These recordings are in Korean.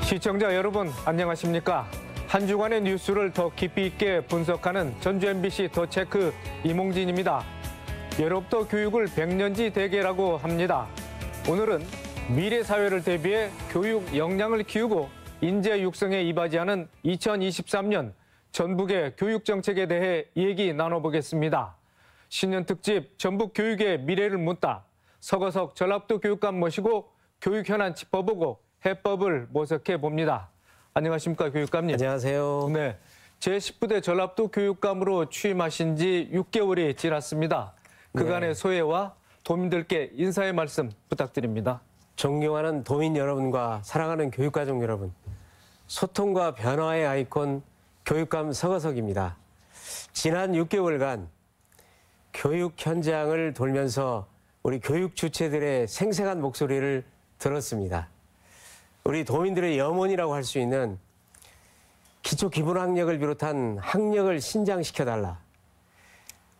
시청자 여러분 안녕하십니까? 한 주간의 뉴스를 더 깊이 있게 분석하는 전주 MBC 더 체크 이몽진입니다. 예로부터 교육을 백년지 대계라고 합니다. 오늘은 미래 사회를 대비해 교육 역량을 키우고 인재 육성에 이바지하는 2023년 전북의 교육 정책에 대해 얘기 나눠보겠습니다. 신년 특집 전북 교육의 미래를 묻다. 서거석 전라북도 교육감 모시고 교육 현안 짚어보고 해법을 모색해 봅니다. 안녕하십니까, 교육감님. 안녕하세요. 네, 제19대 전라북도 교육감으로 취임하신 지 6개월이 지났습니다. 그간의 소회와 도민들께 인사의 말씀 부탁드립니다. 존경하는 도민 여러분과 사랑하는 교육가족 여러분, 소통과 변화의 아이콘 교육감 서거석입니다. 지난 6개월간 교육 현장을 돌면서 우리 교육 주체들의 생생한 목소리를 들었습니다. 우리 도민들의 염원이라고 할 수 있는 기초 기본 학력을 비롯한 학력을 신장시켜달라.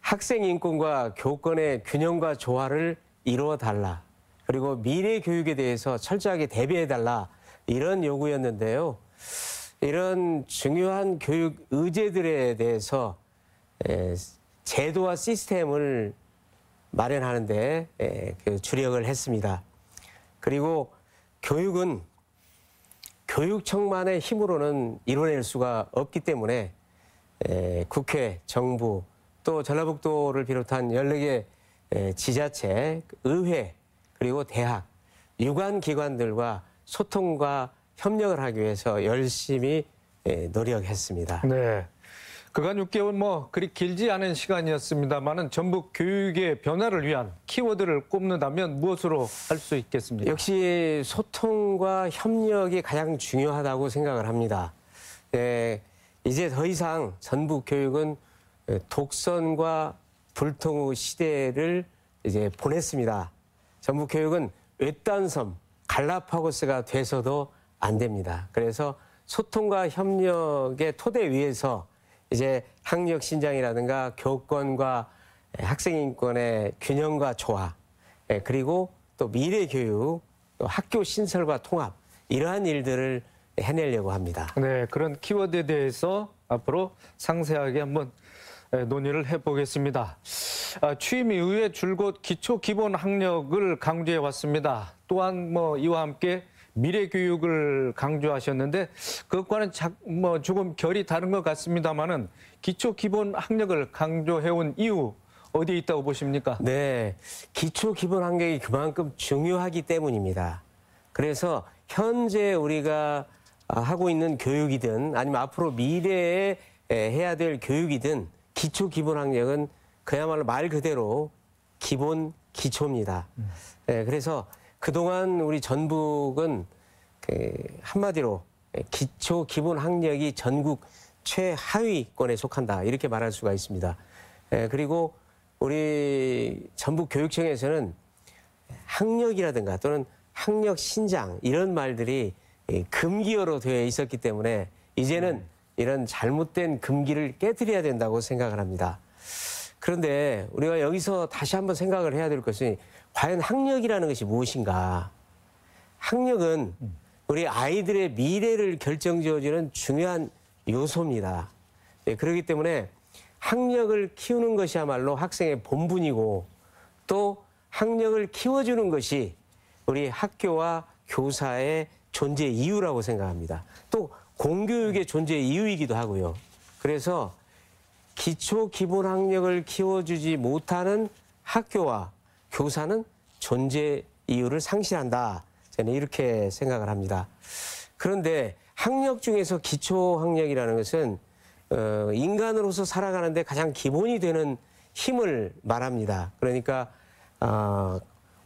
학생 인권과 교권의 균형과 조화를 이루어달라. 그리고 미래 교육에 대해서 철저하게 대비해달라. 이런 요구였는데요. 이런 중요한 교육 의제들에 대해서 제도와 시스템을 마련하는데 주력을 했습니다. 그리고 교육은 교육청만의 힘으로는 이뤄낼 수가 없기 때문에 국회, 정부, 또 전라북도를 비롯한 14개 지자체, 의회, 그리고 대학, 유관기관들과 소통과 협력을 하기 위해서 열심히 노력했습니다. 네. 그간 6개월 그리 길지 않은 시간이었습니다만은 전북 교육의 변화를 위한 키워드를 꼽는다면 무엇으로 할 수 있겠습니까? 역시 소통과 협력이 가장 중요하다고 생각을 합니다. 이제 더 이상 전북 교육은 독선과 불통의 시대를 이제 보냈습니다. 전북 교육은 외딴 섬, 갈라파고스가 돼서도 안 됩니다. 그래서 소통과 협력의 토대 위에서 이제 학력 신장이라든가 교권과 학생 인권의 균형과 조화, 그리고 또 미래 교육, 또 학교 신설과 통합, 이러한 일들을 해내려고 합니다. 네, 그런 키워드에 대해서 앞으로 상세하게 한번 논의를 해보겠습니다. 취임 이후에 줄곧 기초 기본 학력을 강조해 왔습니다. 또한 이와 함께 미래 교육을 강조하셨는데 그것과는 조금 결이 다른 것 같습니다만은 기초 기본 학력을 강조해온 이유 어디에 있다고 보십니까? 네, 기초 기본 학력이 그만큼 중요하기 때문입니다. 그래서 현재 우리가 하고 있는 교육이든 아니면 앞으로 미래에 해야 될 교육이든 기초 기본 학력은 그야말로 말 그대로 기본 기초입니다. 그래서 그동안 우리 전북은 한마디로 기초 기본 학력이 전국 최하위권에 속한다 이렇게 말할 수가 있습니다. 그리고 우리 전북 교육청에서는 학력이라든가 또는 학력 신장 이런 말들이 금기어로 되어 있었기 때문에 이제는 이런 잘못된 금기를 깨뜨려야 된다고 생각을 합니다. 그런데 우리가 여기서 다시 한번 생각을 해야 될 것은 과연 학력이라는 것이 무엇인가? 학력은 우리 아이들의 미래를 결정지어주는 중요한 요소입니다. 그렇기 때문에 학력을 키우는 것이야말로 학생의 본분이고 또 학력을 키워주는 것이 우리 학교와 교사의 존재 이유라고 생각합니다. 또 공교육의 존재 이유이기도 하고요. 그래서 기초 기본 학력을 키워주지 못하는 학교와 교사는 존재 이유를 상실한다. 저는 이렇게 생각을 합니다. 그런데 학력 중에서 기초 학력이라는 것은 인간으로서 살아가는데 가장 기본이 되는 힘을 말합니다. 그러니까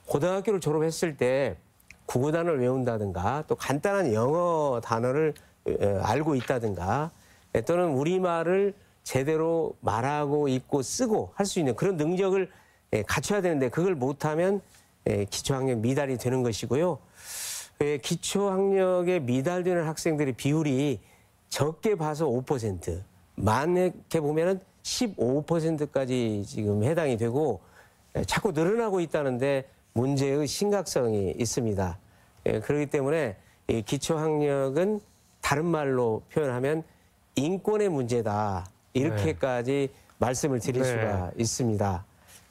고등학교를 졸업했을 때 구구단을 외운다든가 또 간단한 영어 단어를 알고 있다든가 또는 우리말을 제대로 말하고 읽고 쓰고 할 수 있는 그런 능력을 갖춰야 되는데 그걸 못하면 기초학력 미달이 되는 것이고요. 기초학력에 미달되는 학생들의 비율이 적게 봐서 5%, 많게 보면은 15%까지 지금 해당이 되고 자꾸 늘어나고 있다는데 문제의 심각성이 있습니다. 그렇기 때문에 이 기초학력은 다른 말로 표현하면 인권의 문제다. 이렇게까지 말씀을 드릴 네. 수가 있습니다.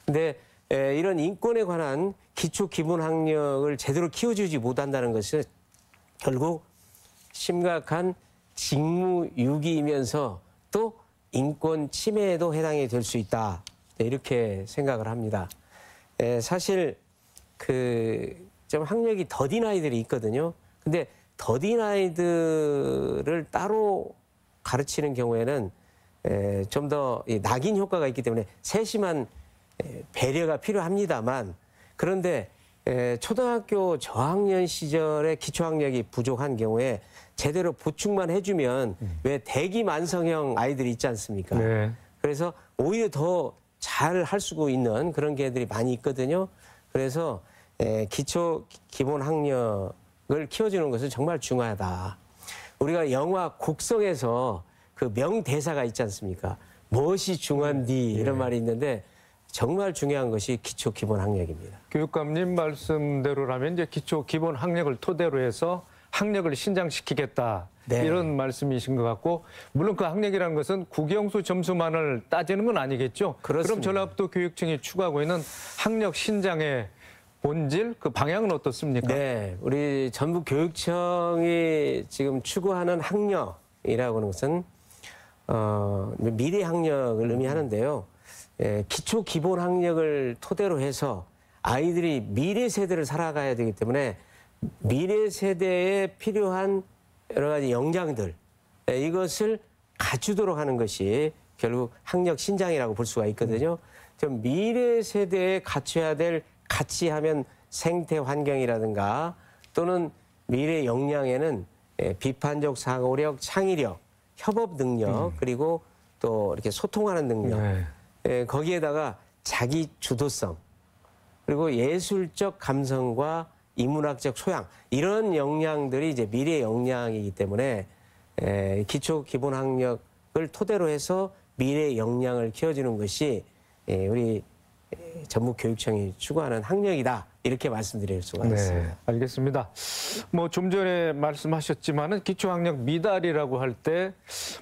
근데 이런 인권에 관한 기초 기본 학력을 제대로 키워주지 못한다는 것은 결국 심각한 직무유기이면서 또 인권 침해에도 해당이 될 수 있다. 이렇게 생각을 합니다. 사실 좀 학력이 더딘 아이들이 있거든요. 근데 더딘 아이들을 따로 가르치는 경우에는 좀 더 낙인 효과가 있기 때문에 세심한 배려가 필요합니다만, 그런데 초등학교 저학년 시절에 기초학력이 부족한 경우에 제대로 보충만 해주면 왜 대기만성형 아이들이 있지 않습니까? 네. 그래서 오히려 더 잘 할 수 있는 그런 개들이 많이 있거든요. 그래서 기초 기본 학력을 키워주는 것은 정말 중요하다. 우리가 영화 곡성에서 그 명대사가 있지 않습니까? 무엇이 중요한디 이런 말이 있는데 정말 중요한 것이 기초 기본 학력입니다. 교육감님 말씀대로라면 이제 기초 기본 학력을 토대로 해서 학력을 신장시키겠다. 네. 이런 말씀이신 것 같고, 물론 그 학력이라는 것은 국영수 점수만을 따지는 건 아니겠죠. 그렇습니다. 그럼 전라북도 교육청이 추구하고 있는 학력 신장의 본질, 그 방향은 어떻습니까? 네, 우리 전북 교육청이 지금 추구하는 학력이라고 하는 것은 미래 학력을 의미하는데요. 기초 기본 학력을 토대로 해서 아이들이 미래 세대를 살아가야 되기 때문에 미래 세대에 필요한 여러 가지 역량들, 이것을 갖추도록 하는 것이 결국 학력 신장이라고 볼 수가 있거든요. 좀 미래 세대에 갖춰야 될 가치하면 생태 환경이라든가 또는 미래 역량에는 비판적 사고력, 창의력, 협업 능력, 그리고 또 이렇게 소통하는 능력, 네. 거기에다가 자기 주도성, 그리고 예술적 감성과 인문학적 소양, 이런 역량들이 이제 미래 역량이기 때문에 기초 기본 학력을 토대로 해서 미래 역량을 키워주는 것이 우리 전북 교육청이 추구하는 학력이다, 이렇게 말씀드릴 수가 있습니다. 네, 알겠습니다. 뭐 좀 전에 말씀하셨지만은 기초학력 미달이라고 할 때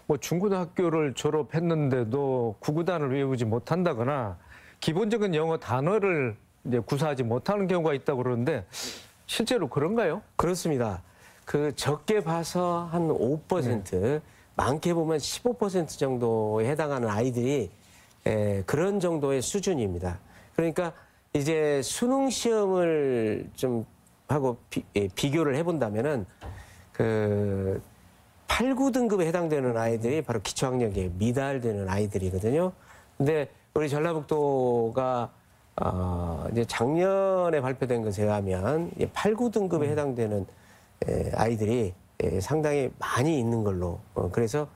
뭐 중고등학교를 졸업했는데도 구구단을 외우지 못한다거나 기본적인 영어 단어를 이제 구사하지 못하는 경우가 있다고 그러는데 실제로 그런가요? 그렇습니다. 그 적게 봐서 한 5%, 많게 보면 15% 정도에 해당하는 아이들이 그런 정도의 수준입니다. 그러니까 이제 수능 시험을 좀 하고 비교를 해본다면은 그 8, 9등급에 해당되는 아이들이 바로 기초학력에 미달되는 아이들이거든요. 근데 우리 전라북도가 이제 작년에 발표된 것에 의하면 8, 9등급에 해당되는 아이들이 상당히 많이 있는 걸로, 그래서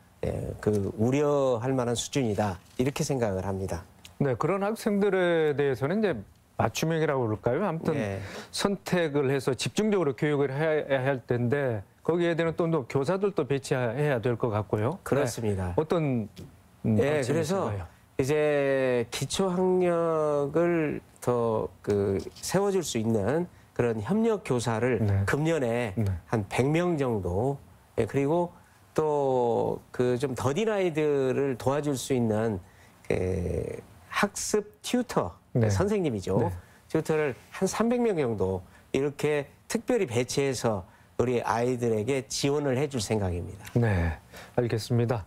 그 우려할 만한 수준이다, 이렇게 생각을 합니다. 네, 그런 학생들에 대해서는 이제 맞춤형이라고 그럴까요? 아무튼 네. 선택을 해서 집중적으로 교육을 해야 할 텐데 거기에 대한 또 교사들도 배치해야 될 것 같고요. 그렇습니다. 네, 어떤 네, 그래서 있을까요? 이제 기초학력을 더 세워줄 수 있는 그런 협력 교사를 네. 금년에 네. 한 100명 정도, 그리고 또 그 좀 더딘 아이들을 도와줄 수 있는 학습 튜터, 네. 선생님이죠. 네. 튜터를 한 300명 정도 이렇게 특별히 배치해서 우리 아이들에게 지원을 해줄 생각입니다. 네, 알겠습니다.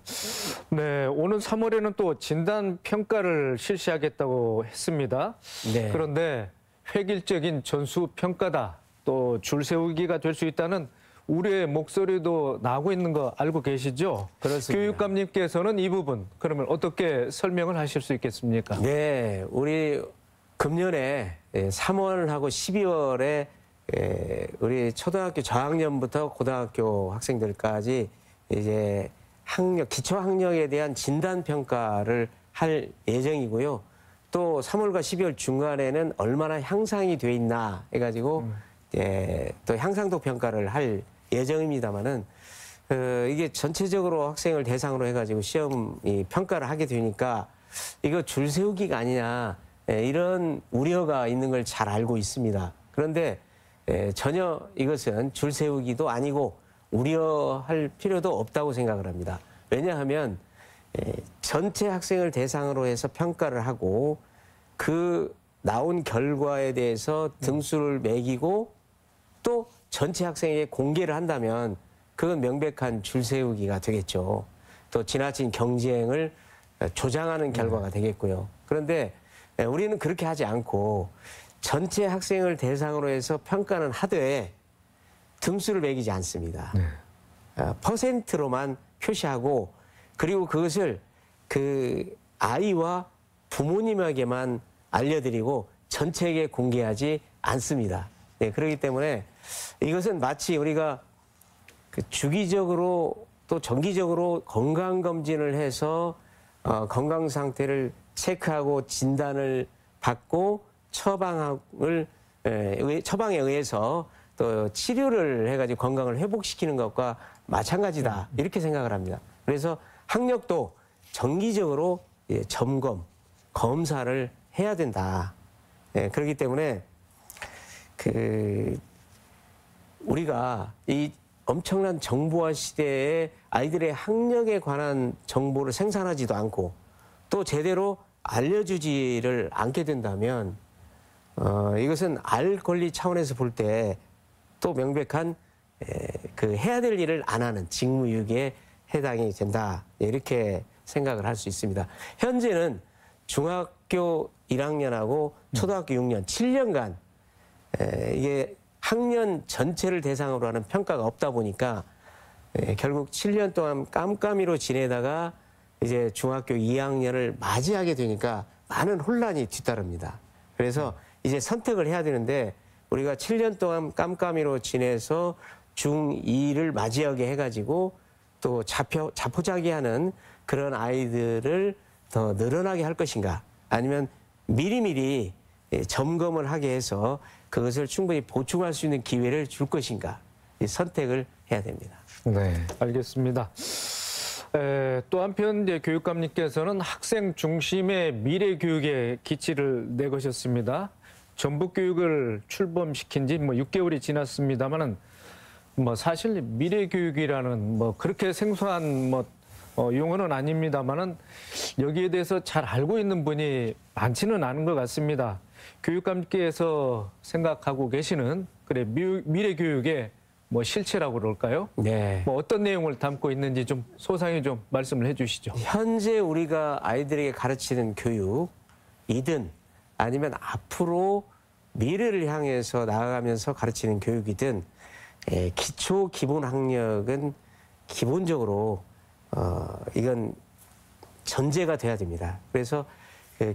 네, 오는 3월에는 또 진단 평가를 실시하겠다고 했습니다. 네. 그런데 획일적인 전수 평가다, 또 줄 세우기가 될 수 있다는 우려의 목소리도 나오고 있는 거 알고 계시죠? 그렇습니다. 교육감님께서는 이 부분 그러면 어떻게 설명을 하실 수 있겠습니까? 네, 우리 금년에 3월하고 12월에 우리 초등학교 저학년부터 고등학교 학생들까지 이제 기초 학력에 대한 진단 평가를 할 예정이고요. 또 3월과 12월 중간에는 얼마나 향상이 돼 있나 해가지고 또 향상도 평가를 할 예정입니다만은 이게 전체적으로 학생을 대상으로 해가지고 시험 평가를 하게 되니까 이거 줄 세우기가 아니냐, 이런 우려가 있는 걸 잘 알고 있습니다. 그런데 전혀 이것은 줄 세우기도 아니고 우려할 필요도 없다고 생각을 합니다. 왜냐하면 전체 학생을 대상으로 해서 평가를 하고 그 나온 결과에 대해서 등수를 매기고 또 전체 학생에게 공개를 한다면 그건 명백한 줄 세우기가 되겠죠. 또 지나친 경쟁을 조장하는 결과가 되겠고요. 그런데 우리는 그렇게 하지 않고 전체 학생을 대상으로 해서 평가는 하되 등수를 매기지 않습니다. 퍼센트로만 표시하고 그리고 그것을 그 아이와 부모님에게만 알려드리고 전체에게 공개하지 않습니다. 네, 그렇기 때문에 이것은 마치 우리가 그 주기적으로 또 정기적으로 건강검진을 해서 건강 상태를 체크하고 진단을 받고 처방에 의해서 또 치료를 해가지고 건강을 회복시키는 것과 마찬가지다 이렇게 생각을 합니다. 그래서 학력도 정기적으로 점검, 검사를 해야 된다. 그렇기 때문에 우리가 이 엄청난 정보화 시대에 아이들의 학력에 관한 정보를 생산하지도 않고 또 제대로 알려주지를 않게 된다면 이것은 알 권리 차원에서 볼 때 또 명백한 그 해야 될 일을 안 하는 직무유기에 해당이 된다 이렇게 생각을 할 수 있습니다. 현재는 중학교 1학년하고 초등학교 6년 7년간 이게 학년 전체를 대상으로 하는 평가가 없다 보니까 결국 7년 동안 깜깜이로 지내다가 이제 중학교 2학년을 맞이하게 되니까 많은 혼란이 뒤따릅니다. 그래서 이제 선택을 해야 되는데 우리가 7년 동안 깜깜이로 지내서 중2를 맞이하게 해가지고 또 자포자기하는 그런 아이들을 더 늘어나게 할 것인가 아니면 미리미리 점검을 하게 해서 그것을 충분히 보충할 수 있는 기회를 줄 것인가 이 선택을 해야 됩니다. 네, 알겠습니다. 또 한편 이제 교육감님께서는 학생 중심의 미래 교육에 기치를 내거셨습니다. 전북 교육을 출범시킨 지 6개월이 지났습니다만은 사실 미래 교육이라는 그렇게 생소한 용어는 아닙니다만은 여기에 대해서 잘 알고 있는 분이 많지는 않은 것 같습니다. 교육감께서 생각하고 계시는 미래 교육의 실체라고 그럴까요? 네. 어떤 내용을 담고 있는지 좀 소상히 좀 말씀을 해주시죠. 현재 우리가 아이들에게 가르치는 교육이든 아니면 앞으로 미래를 향해서 나아가면서 가르치는 교육이든 기초 기본 학력은 기본적으로 이건 전제가 돼야 됩니다. 그래서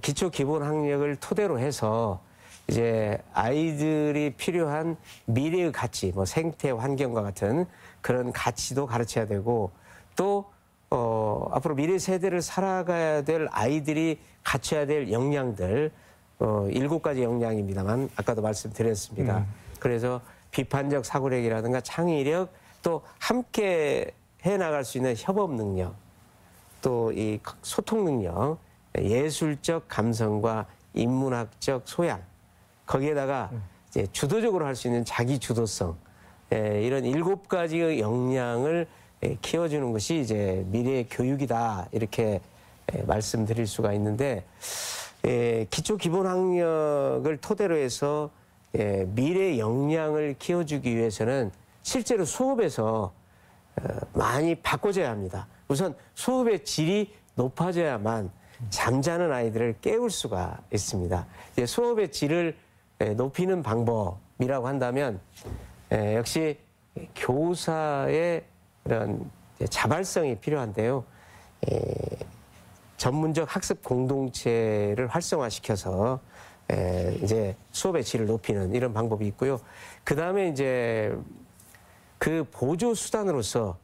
기초 기본 학력을 토대로 해서 이제 아이들이 필요한 미래의 가치, 생태 환경과 같은 그런 가치도 가르쳐야 되고 또 앞으로 미래 세대를 살아가야 될 아이들이 갖춰야 될 역량들 7가지 역량입니다만 아까도 말씀드렸습니다. 그래서 비판적 사고력이라든가 창의력 또 함께 해나갈 수 있는 협업 능력 또 이 소통 능력 예술적 감성과 인문학적 소양 거기에다가 이제 주도적으로 할 수 있는 자기 주도성 이런 7가지의 역량을 키워주는 것이 이제 미래의 교육이다 이렇게 말씀드릴 수가 있는데 기초 기본 학력을 토대로 해서 미래 역량을 키워주기 위해서는 실제로 수업에서 많이 바꿔줘야 합니다. 우선 수업의 질이 높아져야만 잠자는 아이들을 깨울 수가 있습니다. 이제 수업의 질을 높이는 방법이라고 한다면 역시 교사의 그런 자발성이 필요한데요. 전문적 학습 공동체를 활성화시켜서 이제 수업의 질을 높이는 이런 방법이 있고요. 그 다음에 이제 그 보조 수단으로서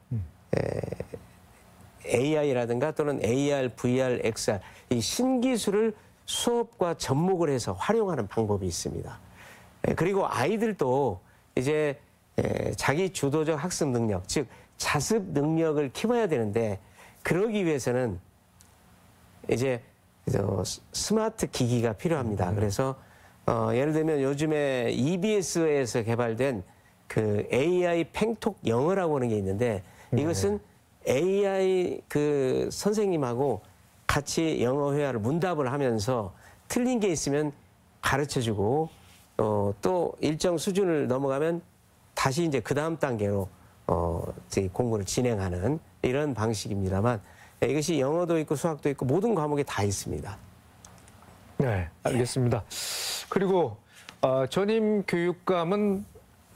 AI라든가 또는 AR, VR, XR 이 신기술을 수업과 접목을 해서 활용하는 방법이 있습니다. 그리고 아이들도 이제 자기 주도적 학습 능력, 즉 자습 능력을 키워야 되는데 그러기 위해서는 이제 스마트 기기가 필요합니다. 그래서 예를 들면 요즘에 EBS에서 개발된 그 AI 팽톡 영어라고 하는 게 있는데 이것은 AI 그 선생님하고 같이 영어 회화를 문답을 하면서 틀린 게 있으면 가르쳐주고 또 일정 수준을 넘어가면 다시 이제 그 다음 단계로 저희 공부를 진행하는 이런 방식입니다만 이것이 영어도 있고 수학도 있고 모든 과목에 다 있습니다. 네, 알겠습니다. 그리고 전임 교육감은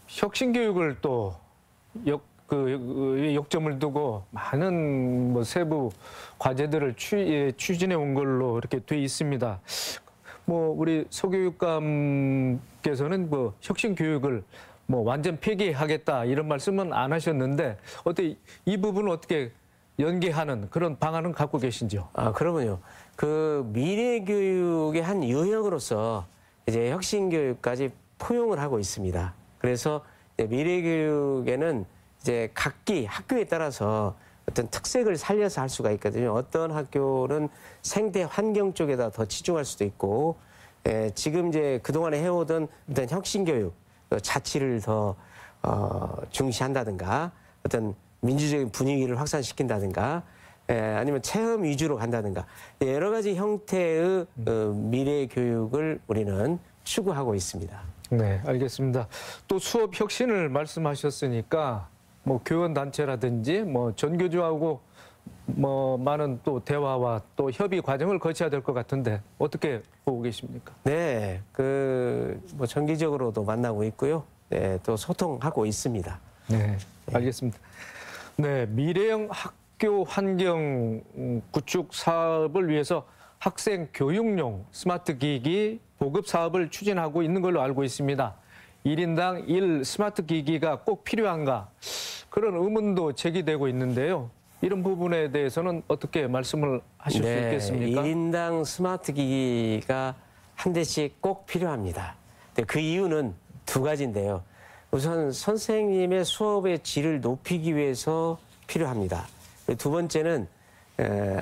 혁신 교육을 또 역점을 두고 많은 뭐 세부 과제들을 추진해 온 걸로 이렇게 돼 있습니다. 뭐 우리 소 교육감께서는 뭐 혁신 교육을 뭐 완전 폐기하겠다 이런 말씀은 안 하셨는데 어떻게 이 부분을 어떻게 연계하는 그런 방안은 갖고 계신지요? 그러면요. 그 미래 교육의 한 유형으로서 이제 혁신 교육까지 포용을 하고 있습니다. 그래서 미래 교육에는 이제 각기 학교에 따라서 어떤 특색을 살려서 할 수가 있거든요. 어떤 학교는 생태 환경 쪽에다 더 치중할 수도 있고, 지금 이제 그동안에 해오던 어떤 혁신 교육, 자치를 더 중시한다든가, 어떤 민주적인 분위기를 확산시킨다든가, 아니면 체험 위주로 간다든가 여러 가지 형태의 미래 교육을 우리는 추구하고 있습니다. 네, 알겠습니다. 또 수업 혁신을 말씀하셨으니까 뭐 교원 단체라든지 뭐 전교조하고 뭐 많은 또 대화와 또 협의 과정을 거쳐야 될 것 같은데 어떻게 보고 계십니까? 네, 뭐 정기적으로도 만나고 있고요. 네, 또 소통하고 있습니다. 네, 알겠습니다. 네, 미래형 학교 환경 구축 사업을 위해서 학생 교육용 스마트 기기 보급 사업을 추진하고 있는 걸로 알고 있습니다. 1인당 1 스마트 기기가 꼭 필요한가? 그런 의문도 제기되고 있는데요. 이런 부분에 대해서는 어떻게 말씀을 하실 수 있겠습니까? 1인당 스마트 기기가 한 대씩 꼭 필요합니다. 그 이유는 두 가지인데요. 우선 선생님의 수업의 질을 높이기 위해서 필요합니다. 두 번째는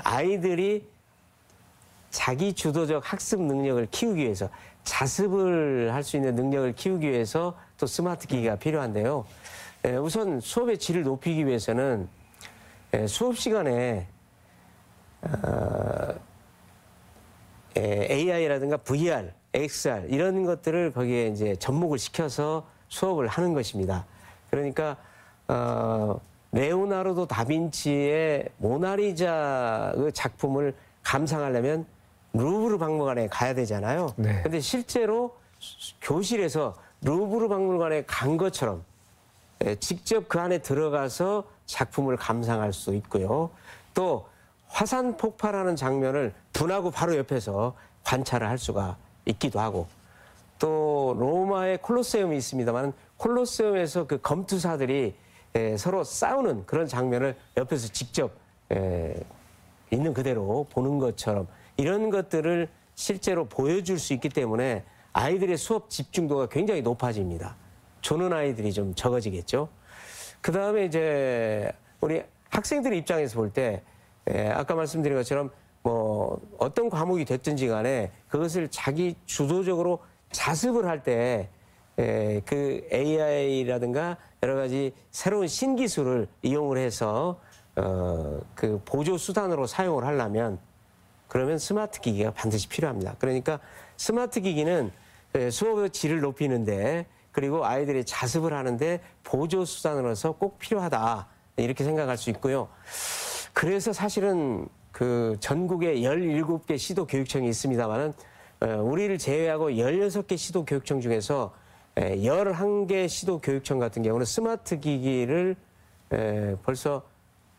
아이들이 자기 주도적 학습 능력을 키우기 위해서 자습을 할 수 있는 능력을 키우기 위해서 또 스마트 기기가 필요한데요. 우선 수업의 질을 높이기 위해서는 수업 시간에 AI라든가 VR, XR 이런 것들을 거기에 이제 접목을 시켜서 수업을 하는 것입니다. 그러니까 레오나르도 다빈치의 모나리자의 작품을 감상하려면 루브르 박물관에 가야 되잖아요. 네. 근데 실제로 교실에서 루브르 박물관에 간 것처럼 직접 그 안에 들어가서 작품을 감상할 수 있고요. 또 화산 폭발하는 장면을 분하고 바로 옆에서 관찰을 할 수가 있기도 하고, 또 로마의 콜로세움이 있습니다만 콜로세움에서 그 검투사들이 서로 싸우는 그런 장면을 옆에서 직접 있는 그대로 보는 것처럼 이런 것들을 실제로 보여줄 수 있기 때문에 아이들의 수업 집중도가 굉장히 높아집니다. 조는 아이들이 좀 적어지겠죠. 그 다음에 이제 우리 학생들의 입장에서 볼 때 아까 말씀드린 것처럼 뭐 어떤 과목이 됐든지 간에 그것을 자기 주도적으로 자습을 할 때 그 AI라든가 여러 가지 새로운 신기술을 이용을 해서 그 보조 수단으로 사용을 하려면 그러면 스마트 기기가 반드시 필요합니다. 그러니까 스마트 기기는 수업의 질을 높이는데 그리고 아이들이 자습을 하는데 보조 수단으로서 꼭 필요하다 이렇게 생각할 수 있고요. 그래서 사실은 그 전국에 17개 시도교육청이 있습니다만은 우리를 제외하고 16개 시도교육청 중에서 11개 시도교육청 같은 경우는 스마트 기기를 벌써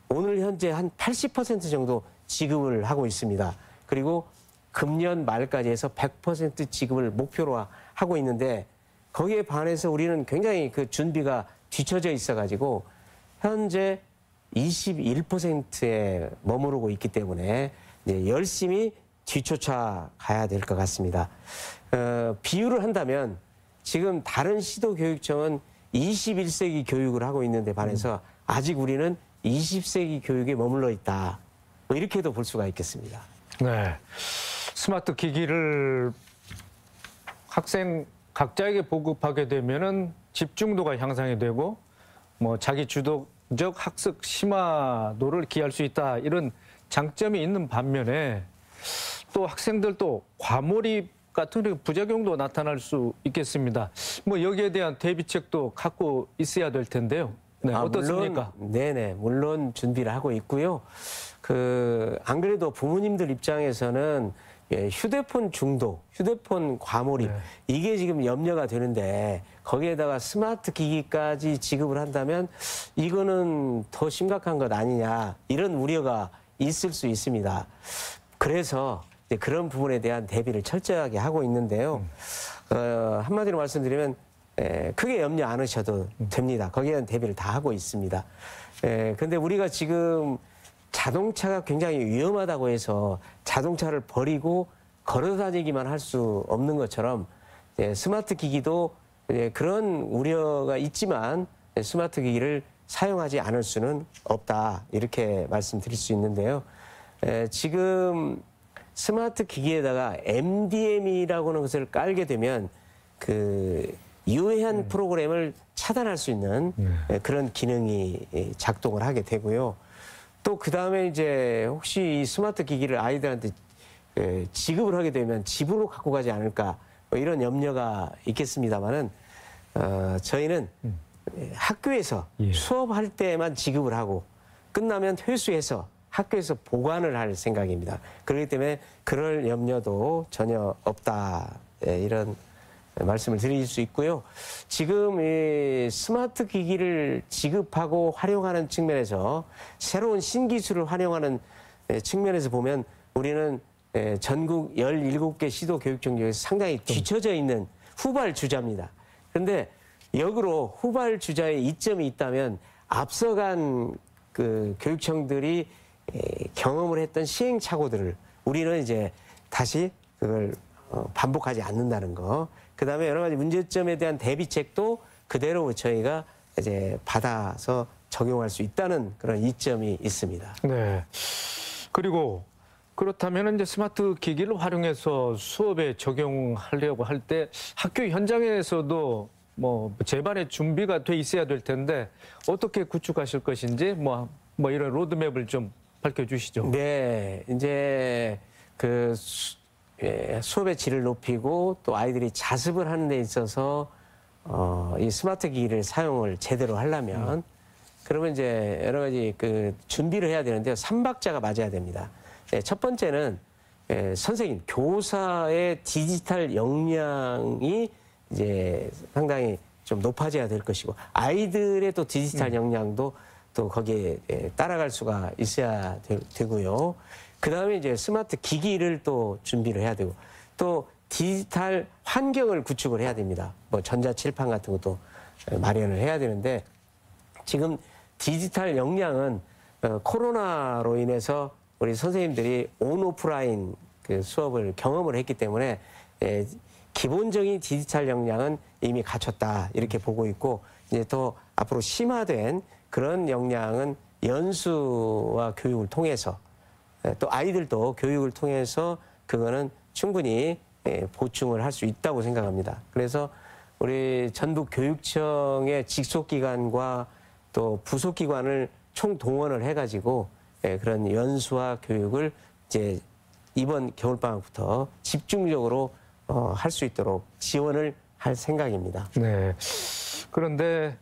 오늘 현재 한 80% 정도 지급을 하고 있습니다. 그리고 금년 말까지 해서 100% 지급을 목표로 하고 있는데 거기에 반해서 우리는 굉장히 그 준비가 뒤처져 있어가지고 현재 21%에 머무르고 있기 때문에 이제 열심히 뒤쫓아 가야 될 것 같습니다. 비유를 한다면 지금 다른 시도교육청은 21세기 교육을 하고 있는데 반해서 아직 우리는 20세기 교육에 머물러 있다. 뭐 이렇게도 볼 수가 있겠습니다. 네, 스마트 기기를 학생 각자에게 보급하게 되면은 집중도가 향상이 되고 뭐 자기 주도적 학습 심화도를 기할 수 있다 이런 장점이 있는 반면에 또 학생들도 과몰입 같은 부작용도 나타날 수 있겠습니다. 뭐 여기에 대한 대비책도 갖고 있어야 될 텐데요. 네, 어떻습니까? 네네, 물론 준비를 하고 있고요. 안 그래도 부모님들 입장에서는 휴대폰 중독, 휴대폰 과몰입, 이게 지금 염려가 되는데 거기에다가 스마트 기기까지 지급을 한다면 이거는 더 심각한 것 아니냐, 이런 우려가 있을 수 있습니다. 그래서 이제 그런 부분에 대한 대비를 철저하게 하고 있는데요. 한마디로 말씀드리면 크게 염려 안 하셔도 됩니다. 거기에 대한 대비를 다 하고 있습니다. 근데 우리가 지금 자동차가 굉장히 위험하다고 해서 자동차를 버리고 걸어 다니기만 할 수 없는 것처럼 스마트 기기도 그런 우려가 있지만 스마트 기기를 사용하지 않을 수는 없다, 이렇게 말씀드릴 수 있는데요. 지금 스마트 기기에다가 MDM이라고 하는 것을 깔게 되면 유해한 프로그램을 차단할 수 있는 그런 기능이 작동을 하게 되고요. 또 그다음에 이제 혹시 이 스마트 기기를 아이들한테 지급을 하게 되면 집으로 갖고 가지 않을까, 뭐 이런 염려가 있겠습니다만은 저희는 학교에서 수업할 때만 지급을 하고 끝나면 회수해서 학교에서 보관을 할 생각입니다. 그렇기 때문에 그럴 염려도 전혀 없다, 이런 말씀을 드릴 수 있고요. 지금 이 스마트 기기를 지급하고 활용하는 측면에서 새로운 신기술을 활용하는 측면에서 보면 우리는 전국 17개 시도교육청 중에서 상당히 뒤처져 있는 후발주자입니다. 그런데 역으로 후발주자의 이점이 있다면 앞서간 교육청들이 경험을 했던 시행착오들을 우리는 이제 다시 그걸 반복하지 않는다는 거. 그다음에 여러 가지 문제점에 대한 대비책도 그대로 저희가 이제 받아서 적용할 수 있다는 그런 이점이 있습니다. 네. 그리고 그렇다면 이제 스마트 기기를 활용해서 수업에 적용하려고 할 때 학교 현장에서도 뭐 제반의 준비가 돼 있어야 될 텐데 어떻게 구축하실 것인지 뭐 이런 로드맵을 좀 밝혀주시죠. 네, 이제 수업의 질을 높이고 또 아이들이 자습을 하는 데 있어서 이 스마트 기기를 사용을 제대로 하려면 그러면 이제 여러 가지 준비를 해야 되는데요. 3박자가 맞아야 됩니다. 네, 첫 번째는 선생님, 교사의 디지털 역량이 이제 상당히 좀 높아져야 될 것이고 아이들의 또 디지털 역량도 또 거기에 따라갈 수가 있어야 되고요. 그 다음에 이제 스마트 기기를 또 준비를 해야 되고 또 디지털 환경을 구축을 해야 됩니다. 뭐 전자칠판 같은 것도 마련을 해야 되는데 지금 디지털 역량은 코로나로 인해서 우리 선생님들이 온오프라인 수업을 경험을 했기 때문에 기본적인 디지털 역량은 이미 갖췄다, 이렇게 보고 있고 이제 더 앞으로 심화된 그런 역량은 연수와 교육을 통해서 또 아이들도 교육을 통해서 그거는 충분히 보충을 할 수 있다고 생각합니다. 그래서 우리 전북 교육청의 직속기관과 또 부속기관을 총동원을 해가지고 그런 연수와 교육을 이제 이번 겨울방학부터 집중적으로 할 수 있도록 지원을 할 생각입니다. 네. 그런데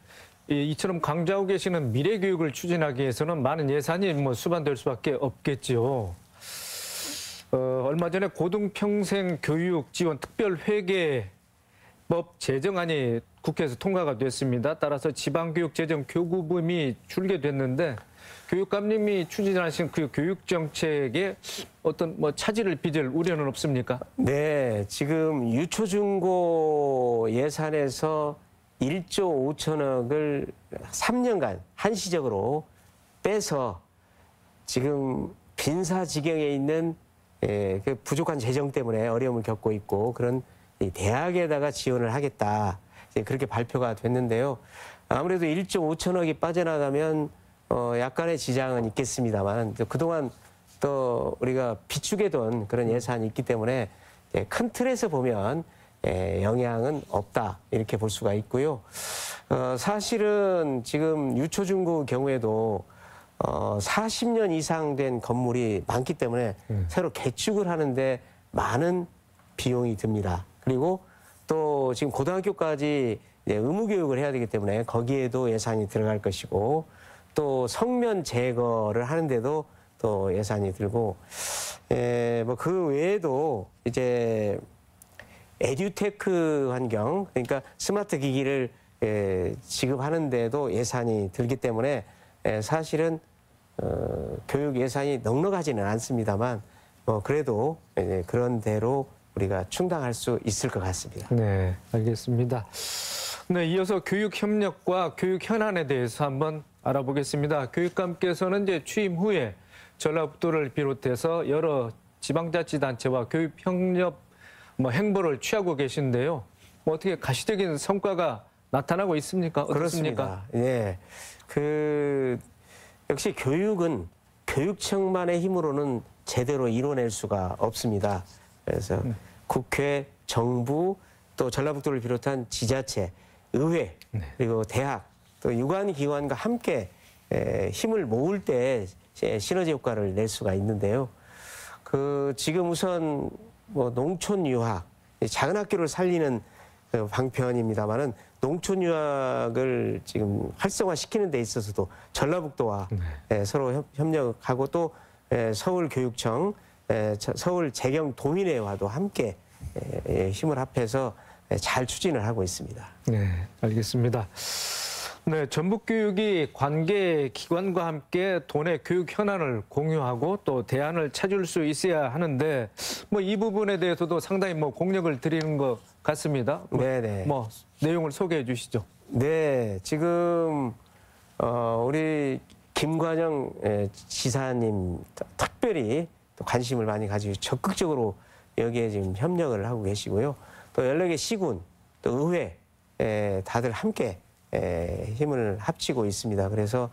이처럼 강조하고 계시는 미래 교육을 추진하기 위해서는 많은 예산이 수반될 수밖에 없겠죠. 얼마 전에 고등평생교육지원 특별회계법 제정안이 국회에서 통과가 됐습니다. 따라서 지방교육재정 교구분이 줄게 됐는데 교육감님이 추진하신 그 교육정책에 어떤 차질을 빚을 우려는 없습니까? 네, 지금 유초중고 예산에서 1조 5천억을 3년간 한시적으로 빼서 지금 빈사지경에 있는 그 부족한 재정 때문에 어려움을 겪고 있고 그런 이 대학에다가 지원을 하겠다, 그렇게 발표가 됐는데요. 아무래도 1조 5천억이 빠져나가면 약간의 지장은 있겠습니다만 그동안 또 우리가 비축해둔 그런 예산이 있기 때문에 큰 틀에서 보면 영향은 없다 이렇게 볼 수가 있고요. 사실은 지금 유초중고 경우에도 40년 이상 된 건물이 많기 때문에 새로 개축을 하는데 많은 비용이 듭니다. 그리고 또 지금 고등학교까지 의무 교육을 해야 되기 때문에 거기에도 예산이 들어갈 것이고 또 성면 제거를 하는데도 또 예산이 들고 뭐 그 외에도 이제 에듀테크 환경 그러니까 스마트 기기를 지급하는데도 예산이 들기 때문에 사실은 교육 예산이 넉넉하지는 않습니다만 그래도 그런 대로 우리가 충당할 수 있을 것 같습니다. 네, 알겠습니다. 네, 이어서 교육 협력과 교육 현안에 대해서 한번 알아보겠습니다. 교육감께서는 이제 취임 후에 전라북도를 비롯해서 여러 지방자치단체와 교육 협력 행보를 취하고 계신데요. 어떻게 가시적인 성과가 나타나고 있습니까? 어떻습니까? 그렇습니다. 예, 역시 교육은 교육청만의 힘으로는 제대로 이뤄낼 수가 없습니다. 그래서 국회, 정부, 또 전라북도를 비롯한 지자체, 의회, 그리고 대학, 또 유관기관과 함께 힘을 모을 때 시너지 효과를 낼 수가 있는데요. 지금 우선 농촌 유학, 작은 학교를 살리는 방편입니다만은 농촌 유학을 지금 활성화시키는 데 있어서도 전라북도와 서로 협력하고 또 서울교육청, 서울재경도민회와도 함께 힘을 합해서 잘 추진을 하고 있습니다. 네, 알겠습니다. 네, 전북교육이 관계 기관과 함께 도내 교육 현안을 공유하고 또 대안을 찾을 수 있어야 하는데 이 부분에 대해서도 상당히 공력을 들이는 것 같습니다. 네네. 내용을 소개해 주시죠. 네, 지금 우리 김관영 지사님 특별히 또 관심을 많이 가지고 적극적으로 여기에 지금 협력을 하고 계시고요. 또 여러 개 시군, 또 의회 다들 함께 힘을 합치고 있습니다. 그래서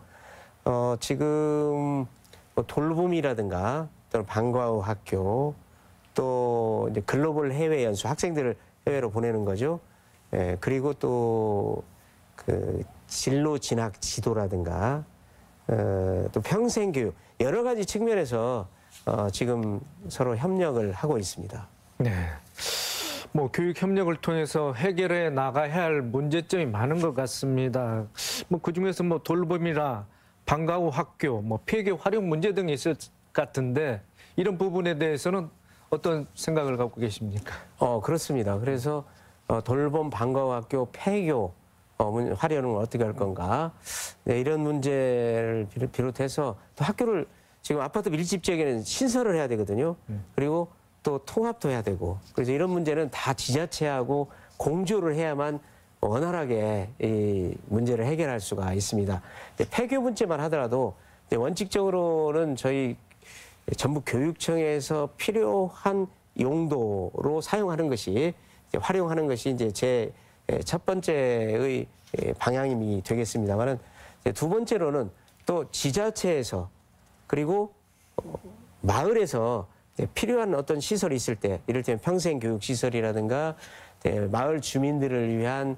지금 돌봄이라든가 또는 방과후 학교 또 이제 글로벌 해외 연수 학생들을 해외로 보내는 거죠. 그리고 또 진로 진학 지도라든가 또 평생 교육 여러 가지 측면에서 지금 서로 협력을 하고 있습니다. 네. 교육 협력을 통해서 해결해 나가야 할 문제점이 많은 것 같습니다. 그중에서 돌봄이나 방과후 학교, 폐교 활용 문제 등이 있을 것 같은데 이런 부분에 대해서는 어떤 생각을 갖고 계십니까? 그렇습니다. 그래서 돌봄, 방과후 학교, 폐교 활용을 어떻게 할 건가 네, 이런 문제를 비롯해서 또 학교를 지금 아파트 밀집 지역에는 신설을 해야 되거든요. 그리고 또 통합도 해야 되고 그래서 이런 문제는 다 지자체하고 공조를 해야만 원활하게 이 문제를 해결할 수가 있습니다. 폐교 문제만 하더라도 원칙적으로는 저희 전북교육청에서 필요한 용도로 사용하는 것이 활용하는 것이 이제 제 첫 번째의 방향이 되겠습니다만은 두 번째로는 또 지자체에서 그리고 마을에서 필요한 어떤 시설이 있을 때 이를테면 평생교육시설이라든가 마을 주민들을 위한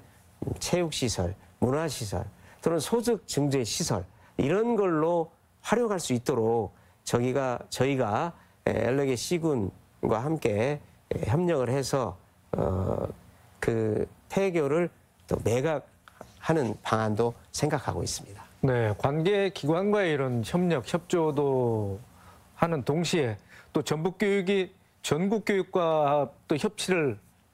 체육시설, 문화시설 또는 소득 증대 시설 이런 걸로 활용할 수 있도록 저희가 여러 개 시군과 함께 협력을 해서 폐교를 또 매각하는 방안도 생각하고 있습니다. 네, 관계 기관과의 이런 협력, 협조도 하는 동시에 또 전북교육이 전국교육과 또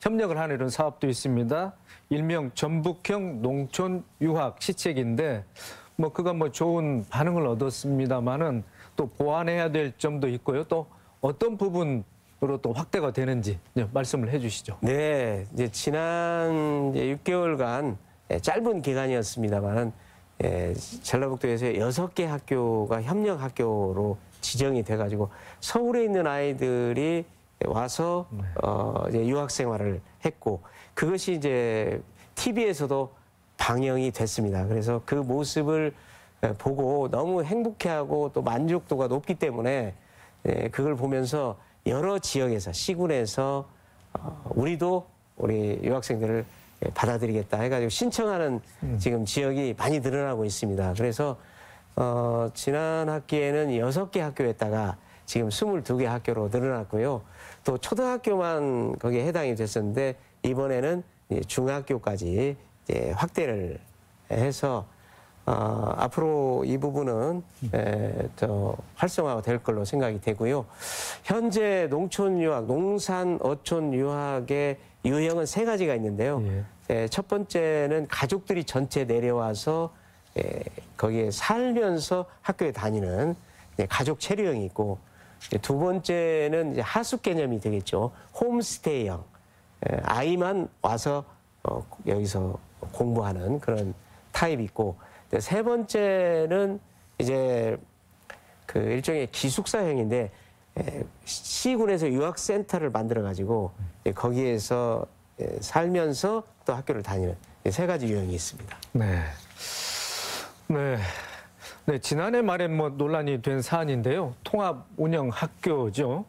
협력을 하는 이런 사업도 있습니다. 일명 전북형 농촌 유학 시책인데 그가 좋은 반응을 얻었습니다만은 또 보완해야 될 점도 있고요. 또 어떤 부분으로 또 확대가 되는지 말씀을 해주시죠. 네, 이제 지난 6개월간 짧은 기간이었습니다만은 전라북도에서 6개 학교가 협력 학교로 지정이 돼가지고 서울에 있는 아이들이 와서 이제 유학 생활을 했고 그것이 이제 TV에서도 방영이 됐습니다. 그래서 그 모습을 보고 너무 행복해하고 또 만족도가 높기 때문에 그걸 보면서 여러 지역에서 시군에서 우리도 우리 유학생들을 받아들이겠다 해가지고 신청하는 지금 지역이 많이 늘어나고 있습니다. 그래서 지난 학기에는 6개 학교였다가 지금 22개 학교로 늘어났고요. 또 초등학교만 거기에 해당이 됐었는데 이번에는 중학교까지 이제 확대를 해서 앞으로 이 부분은 더 활성화가 될 걸로 생각이 되고요. 현재 농촌 유학, 농산 어촌 유학의 유형은 3가지가 있는데요. 첫 번째는 가족들이 전체 내려와서 거기에 살면서 학교에 다니는 가족 체류형이 있고, 두 번째는 이제 하숙 개념이 되겠죠. 홈스테이형. 아이만 와서 여기서 공부하는 그런 타입이 있고, 세 번째는 이제 그 일종의 기숙사형인데 시군에서 유학센터를 만들어 가지고 거기에서 살면서 또 학교를 다니는 3가지 유형이 있습니다. 네, 지난해 말에 뭐 논란이 된 사안인데요. 통합 운영 학교죠.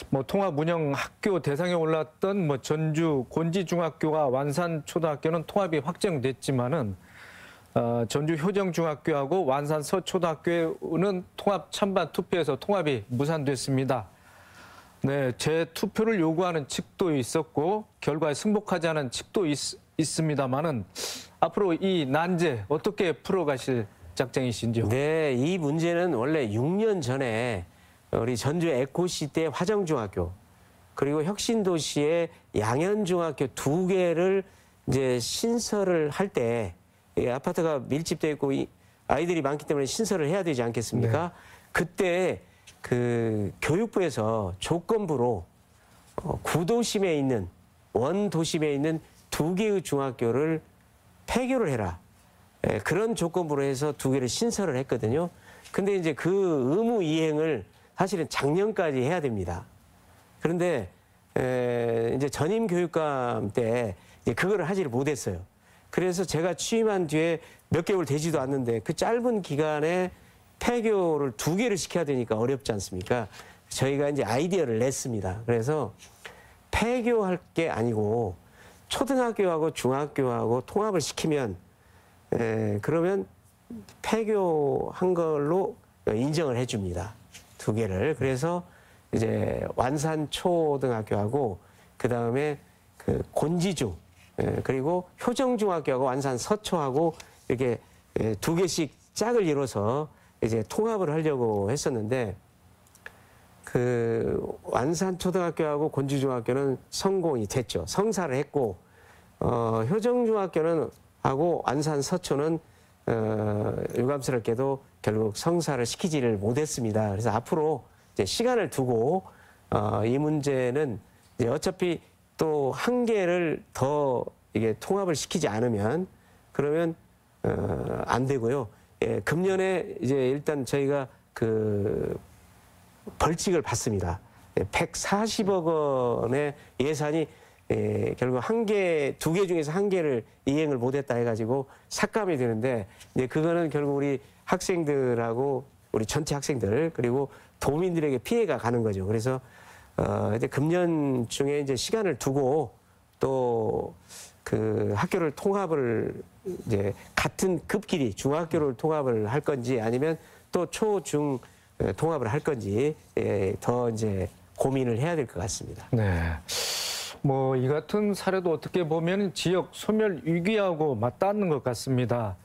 뭐 통합 운영 학교 대상에 올랐던 뭐 전주 곤지중학교와 완산 초등학교는 통합이 확정됐지만은 전주 효정중학교하고 완산 서초등학교는 통합 찬반 투표에서 통합이 무산됐습니다. 네, 재투표를 요구하는 측도 있었고 결과에 승복하지 않은 측도 있습니다만은 앞으로 이 난제 어떻게 풀어가실 작정이신지요? 네, 이 문제는 원래 6년 전에 우리 전주 에코시대 화정중학교 그리고 혁신도시의 양현중학교 2개를 이제 신설을 할 때 아파트가 밀집되어 있고 아이들이 많기 때문에 신설을 해야 되지 않겠습니까? 네. 그때 그 교육부에서 조건부로 구도심에 있는 원도심에 있는 2개의 중학교를 폐교를 해라. 그런 조건부로 해서 2개를 신설을 했거든요. 근데 이제 그 의무 이행을 사실은 작년까지 해야 됩니다. 그런데 이제 전임 교육감 때 이제 그거를 하지를 못했어요. 그래서 제가 취임한 뒤에 몇 개월 되지도 않는데 그 짧은 기간에 폐교를 2개를 시켜야 되니까 어렵지 않습니까? 저희가 이제 아이디어를 냈습니다. 그래서 폐교할 게 아니고 초등학교하고 중학교하고 통합을 시키면 그러면 폐교한 걸로 인정을 해줍니다. 2개를. 그래서 이제 완산초등학교하고 그 다음에 그 곤지중 그리고 효정중학교하고 완산 서초하고 이렇게 2개씩 짝을 이뤄서 이제 통합을 하려고 했었는데 그 완산초등학교하고 곤지중학교는 성공이 됐죠. 성사를 했고 효정중학교는 하고 완산 서초는 유감스럽게도 결국 성사를 시키지를 못했습니다. 그래서 앞으로 이제 시간을 두고 이 문제는 이제 어차피 또 1개를 더 이게 통합을 시키지 않으면 그러면 안 되고요. 금년에 이제 일단 저희가 그 벌칙을 받습니다. 140억 원의 예산이 결국 2개 중에서 1개를 이행을 못했다 해가지고 삭감이 되는데 이제 그거는 결국 우리 학생들하고 우리 전체 학생들 그리고 도민들에게 피해가 가는 거죠. 그래서 이제 금년 중에 이제 시간을 두고 또 그 학교를 통합을 이제 같은 급끼리 중학교를 통합을 할 건지 아니면 또 초, 중 통합을 할 건지 더 이제 고민을 해야 될 것 같습니다. 네. 뭐 이 같은 사례도 어떻게 보면 지역 소멸 위기하고 맞닿는 것 같습니다.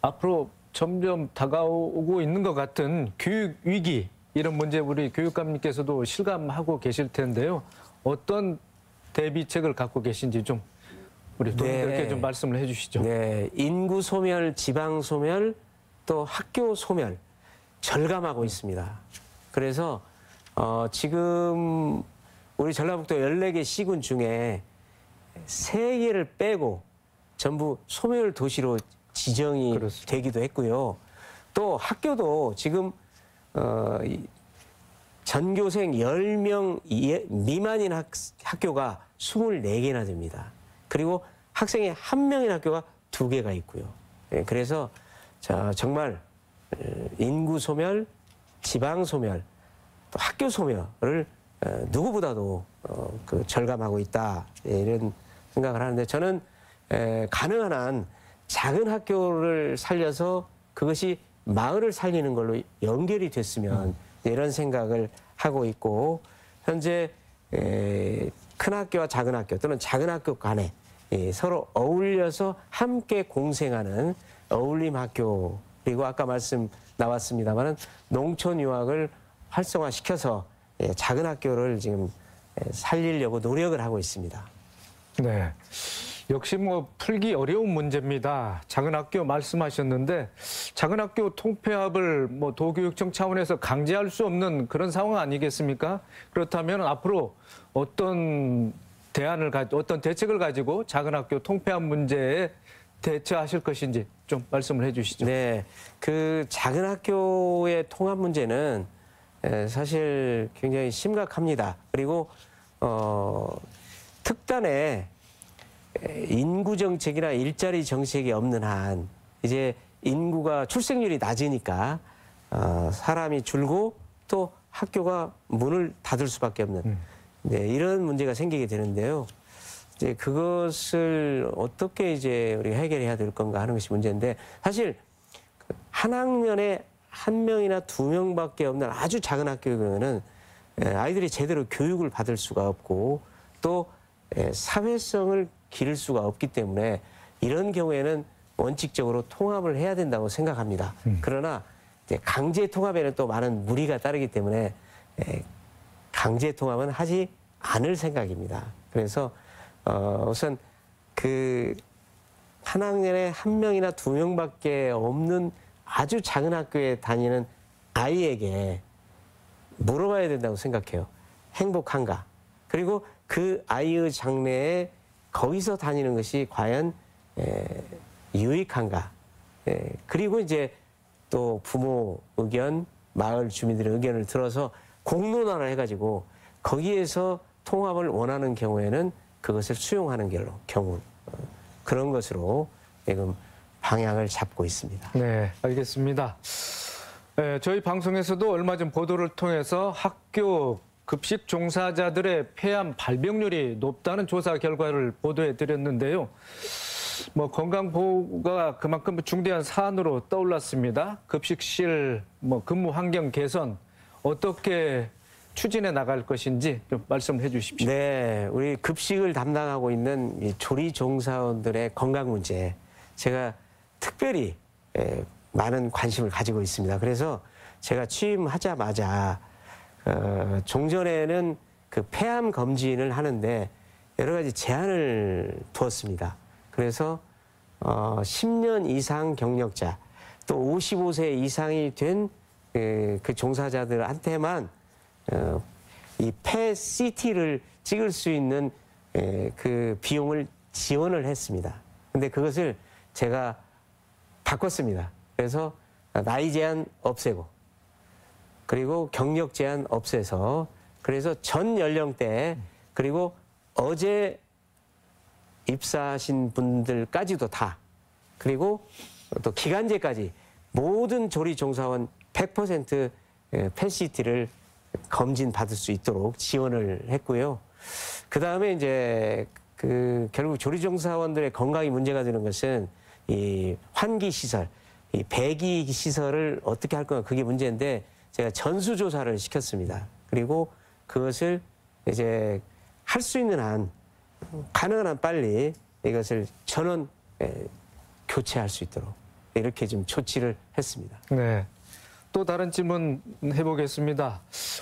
앞으로 점점 다가오고 있는 것 같은 교육 위기 이런 문제 우리 교육감님께서도 실감하고 계실 텐데요. 어떤 대비책을 갖고 계신지 좀 우리 도민들께 좀 말씀을 해주시죠. 네, 인구 소멸, 지방 소멸, 또 학교 소멸 절감하고 있습니다. 그래서 지금 우리 전라북도 14개 시군 중에 3개를 빼고 전부 소멸 도시로 지정이 그렇습니다. 되기도 했고요. 또 학교도 지금 전교생 10명 미만인 학교가 24개나 됩니다. 그리고 학생이 1명인 학교가 2개가 있고요. 그래서 정말 인구 소멸, 지방 소멸, 또 학교 소멸을 누구보다도 그 절감하고 있다, 이런 생각을 하는데, 저는 가능한 한 작은 학교를 살려서 그것이 마을을 살리는 걸로 연결이 됐으면, 이런 생각을 하고 있고, 현재 큰 학교와 작은 학교 또는 작은 학교 간에 서로 어울려서 함께 공생하는 어울림 학교, 그리고 아까 말씀 나왔습니다마는 농촌 유학을 활성화시켜서 작은 학교를 지금 살리려고 노력을 하고 있습니다. 네. 역시 뭐 풀기 어려운 문제입니다. 작은 학교 말씀하셨는데 작은 학교 통폐합을 뭐 도교육청 차원에서 강제할 수 없는 그런 상황 아니겠습니까? 그렇다면 앞으로 어떤 어떤 대책을 가지고 작은 학교 통폐합 문제에 대처하실 것인지 좀 말씀을 해주시죠. 네, 그 작은 학교의 통합 문제는 사실 굉장히 심각합니다. 그리고 특단의 인구 정책이나 일자리 정책이 없는 한 이제 인구가 출생률이 낮으니까 사람이 줄고 또 학교가 문을 닫을 수밖에 없는 이런 문제가 생기게 되는데요. 이제 그것을 어떻게 이제 우리가 해결해야 될 건가 하는 것이 문제인데, 사실 한 학년에 한 명이나 두 명밖에 없는 아주 작은 학교에는 아이들이 제대로 교육을 받을 수가 없고 또 사회성을 기를 수가 없기 때문에 이런 경우에는 원칙적으로 통합을 해야 된다고 생각합니다. 그러나 이제 강제 통합에는 또 많은 무리가 따르기 때문에 강제 통합은 하지 않을 생각입니다. 그래서 우선 그 한 학년에 한 명이나 두 명밖에 없는 아주 작은 학교에 다니는 아이에게 물어봐야 된다고 생각해요. 행복한가? 그리고 그 아이의 장래에 거기서 다니는 것이 과연 유익한가? 그리고 이제 또 부모 의견, 마을 주민들의 의견을 들어서 공론화를 해가지고 거기에서 통합을 원하는 경우에는 그것을 수용하는 경우 그런 것으로 지금 방향을 잡고 있습니다. 네, 알겠습니다. 저희 방송에서도 얼마 전 보도를 통해서 학교 급식 종사자들의 폐암 발병률이 높다는 조사 결과를 보도해 드렸는데요. 뭐 건강 보호가 그만큼 중대한 사안으로 떠올랐습니다. 급식실 근무 환경 개선 어떻게 추진해 나갈 것인지 좀 말씀을 해 주십시오. 네, 우리 급식을 담당하고 있는 이 조리 종사원들의 건강 문제, 제가 특별히 많은 관심을 가지고 있습니다. 그래서 제가 취임하자마자 종전에는 그 폐암 검진을 하는데 여러 가지 제한을 두었습니다. 그래서 10년 이상 경력자, 또 55세 이상이 된 그 종사자들한테만 이 폐 CT를 찍을 수 있는 그 비용을 지원을 했습니다. 근데 그것을 제가 바꿨습니다. 그래서 나이 제한 없애고 그리고 경력 제한 없애서 그래서 전 연령대 그리고 어제 입사하신 분들까지도 다 그리고 또 기간제까지 모든 조리 종사원 100% 펫CT를 검진 받을 수 있도록 지원을 했고요. 그 다음에 이제 결국 조리 종사원들의 건강이 문제가 되는 것은 이 환기 시설, 이 배기 시설을 어떻게 할 건가 그게 문제인데 제가 전수조사를 시켰습니다. 그리고 그것을 이제 할 수 있는 한 가능한 한 빨리 이것을 전원 교체할 수 있도록 이렇게 좀 조치를 했습니다. 네. 또 다른 질문 해보겠습니다.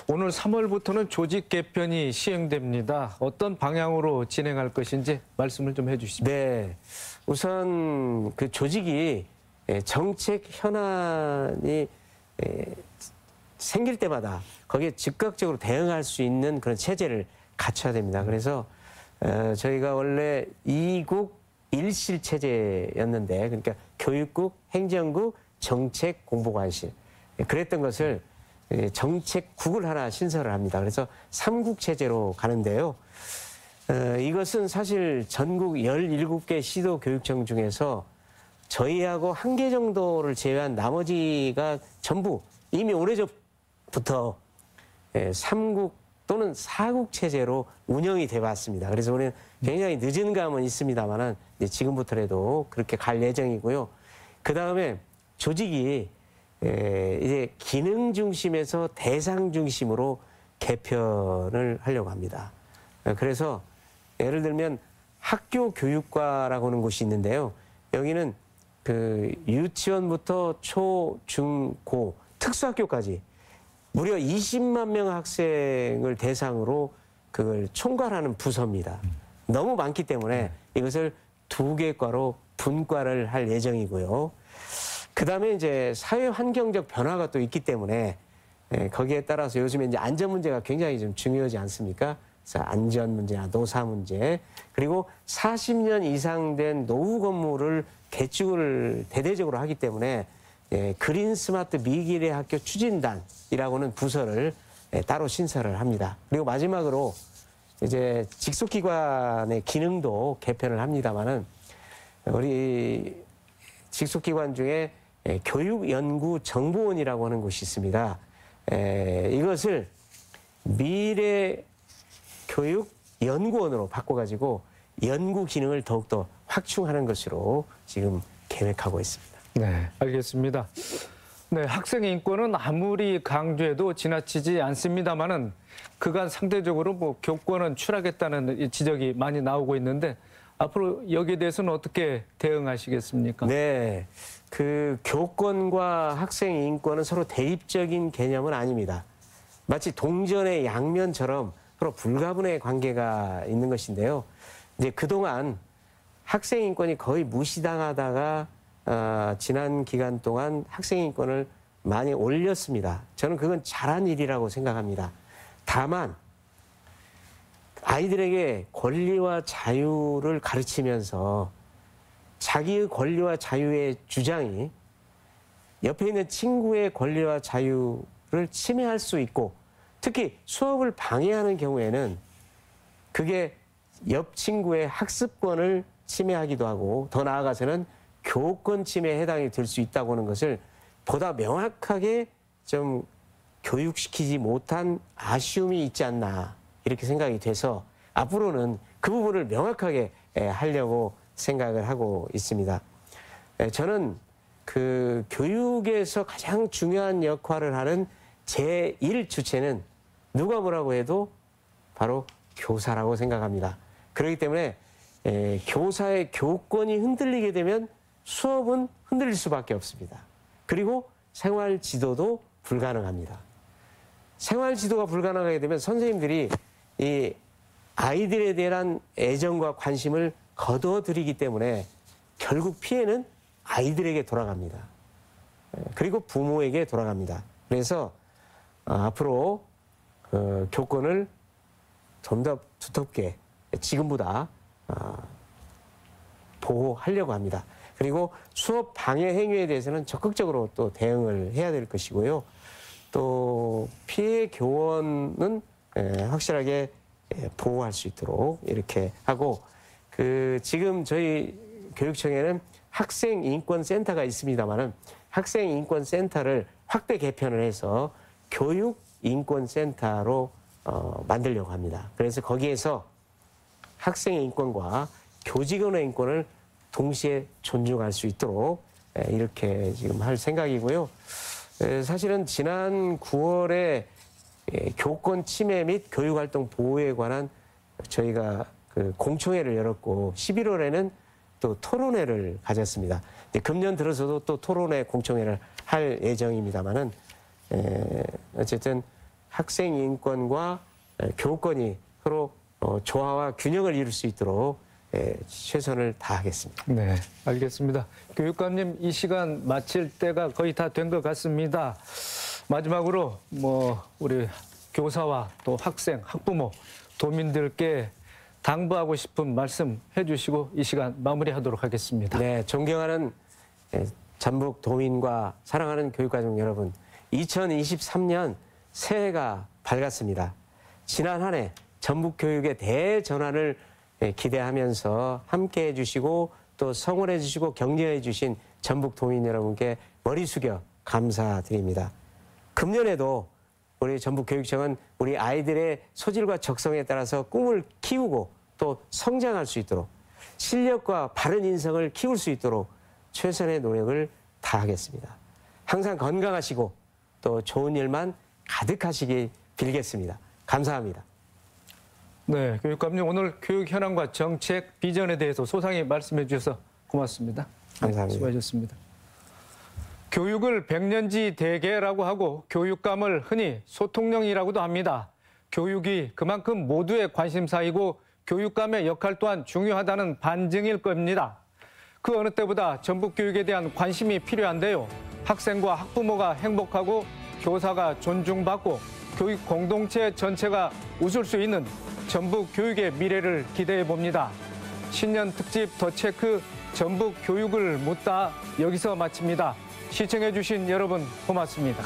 오늘 3월부터는 조직 개편이 시행됩니다. 어떤 방향으로 진행할 것인지 말씀을 좀 해주시죠. 네. 우선 그 조직이 정책 현안이 생길 때마다 거기에 즉각적으로 대응할 수 있는 그런 체제를 갖춰야 됩니다. 그래서 저희가 원래 2국 1실 체제였는데 그러니까 교육국, 행정국, 정책, 공보관실 그랬던 것을 정책국을 하나 신설을 합니다. 그래서 3국 체제로 가는데요. 이것은 사실 전국 17개 시도교육청 중에서 저희하고 한 개 정도를 제외한 나머지가 전부 이미 오래전부터 3국 또는 사국 체제로 운영이 돼 왔습니다. 그래서 우리는 굉장히 늦은 감은 있습니다만은 지금부터라도 그렇게 갈 예정이고요. 그 다음에 조직이 이제 기능 중심에서 대상 중심으로 개편을 하려고 합니다. 그래서 예를 들면 학교 교육과라고 하는 곳이 있는데요. 여기는 그 유치원부터 초, 중, 고, 특수학교까지 무려 20만 명 학생을 대상으로 그걸 총괄하는 부서입니다. 너무 많기 때문에 이것을 2개 과로 분과를 할 예정이고요. 그 다음에 이제 사회 환경적 변화가 또 있기 때문에 거기에 따라서 요즘에 이제 안전 문제가 굉장히 좀 중요하지 않습니까? 그래서 안전 문제나 노사 문제, 그리고 40년 이상 된 노후 건물을 개축을 대대적으로 하기 때문에 그린 스마트 미기래 학교 추진단이라고는 부서를 따로 신설을 합니다. 그리고 마지막으로 이제 직속기관의 기능도 개편을 합니다만은 우리 직속기관 중에 교육연구정보원이라고 하는 곳이 있습니다. 이것을 미래교육연구원으로 바꿔가지고 연구 기능을 더욱더 확충하는 것으로 지금 계획하고 있습니다. 네, 알겠습니다. 네, 학생의 인권은 아무리 강조해도 지나치지 않습니다만은 그간 상대적으로 뭐 교권은 추락했다는 지적이 많이 나오고 있는데 앞으로 여기에 대해서는 어떻게 대응하시겠습니까? 네, 그 교권과 학생 인권은 서로 대립적인 개념은 아닙니다. 마치 동전의 양면처럼 서로 불가분의 관계가 있는 것인데요. 이제 그동안 학생 인권이 거의 무시당하다가 지난 기간 동안 학생 인권을 많이 올렸습니다. 저는 그건 잘한 일이라고 생각합니다. 다만 아이들에게 권리와 자유를 가르치면서 자기의 권리와 자유의 주장이 옆에 있는 친구의 권리와 자유를 침해할 수 있고 특히 수업을 방해하는 경우에는 그게 옆 친구의 학습권을 침해하기도 하고 더 나아가서는 교권 침해에 해당이 될 수 있다고 하는 것을 보다 명확하게 좀 교육시키지 못한 아쉬움이 있지 않나 이렇게 생각이 돼서 앞으로는 그 부분을 명확하게 하려고 생각을 하고 있습니다. 저는 그 교육에서 가장 중요한 역할을 하는 제1 주체는 누가 뭐라고 해도 바로 교사라고 생각합니다. 그렇기 때문에 교사의 교권이 흔들리게 되면 수업은 흔들릴 수밖에 없습니다. 그리고 생활 지도도 불가능합니다. 생활 지도가 불가능하게 되면 선생님들이 이 아이들에 대한 애정과 관심을 거둬들이기 때문에 결국 피해는 아이들에게 돌아갑니다. 그리고 부모에게 돌아갑니다. 그래서 앞으로 교권을 좀 더 두텁게 지금보다 보호하려고 합니다. 그리고 수업 방해 행위에 대해서는 적극적으로 또 대응을 해야 될 것이고요. 또 피해 교원은 확실하게 보호할 수 있도록 이렇게 하고 지금 저희 교육청에는 학생인권센터가 있습니다만은 학생인권센터를 확대 개편을 해서 교육인권센터로 만들려고 합니다. 그래서 거기에서 학생의 인권과 교직원의 인권을 동시에 존중할 수 있도록 이렇게 지금 할 생각이고요. 사실은 지난 9월에 교권 침해 및 교육활동 보호에 관한 저희가 그 공청회를 열었고 11월에는 또 토론회를 가졌습니다. 금년 들어서도 또 토론회 공청회를 할 예정입니다만은 어쨌든 학생 인권과 교권이 서로 조화와 균형을 이룰 수 있도록 최선을 다하겠습니다. 네, 알겠습니다. 교육감님, 이 시간 마칠 때가 거의 다 된 것 같습니다. 마지막으로 우리 교사와 또 학생, 학부모, 도민들께 당부하고 싶은 말씀 해주시고 이 시간 마무리하도록 하겠습니다. 네, 존경하는 전북 도민과 사랑하는 교육가족 여러분, 2023년 새해가 밝았습니다. 지난 한 해 전북 교육의 대전환을 기대하면서 함께해 주시고 또 성원해 주시고 격려해 주신 전북 도민 여러분께 머리 숙여 감사드립니다. 금년에도 우리 전북교육청은 우리 아이들의 소질과 적성에 따라서 꿈을 키우고 또 성장할 수 있도록 실력과 바른 인성을 키울 수 있도록 최선의 노력을 다하겠습니다. 항상 건강하시고 또 좋은 일만 가득하시길 빌겠습니다. 감사합니다. 네, 교육감님 오늘 교육 현황과 정책 비전에 대해서 소상히 말씀해 주셔서 고맙습니다. 감사합니다. 수고하셨습니다. 교육을 백년지 대계라고 하고 교육감을 흔히 소통령이라고도 합니다. 교육이 그만큼 모두의 관심사이고 교육감의 역할 또한 중요하다는 반증일 겁니다. 그 어느 때보다 전북교육에 대한 관심이 필요한데요. 학생과 학부모가 행복하고 교사가 존중받고 교육 공동체 전체가 웃을 수 있는 전북 교육의 미래를 기대해 봅니다. 신년 특집 더 체크 전북 교육을 묻다 여기서 마칩니다. 시청해 주신 여러분 고맙습니다.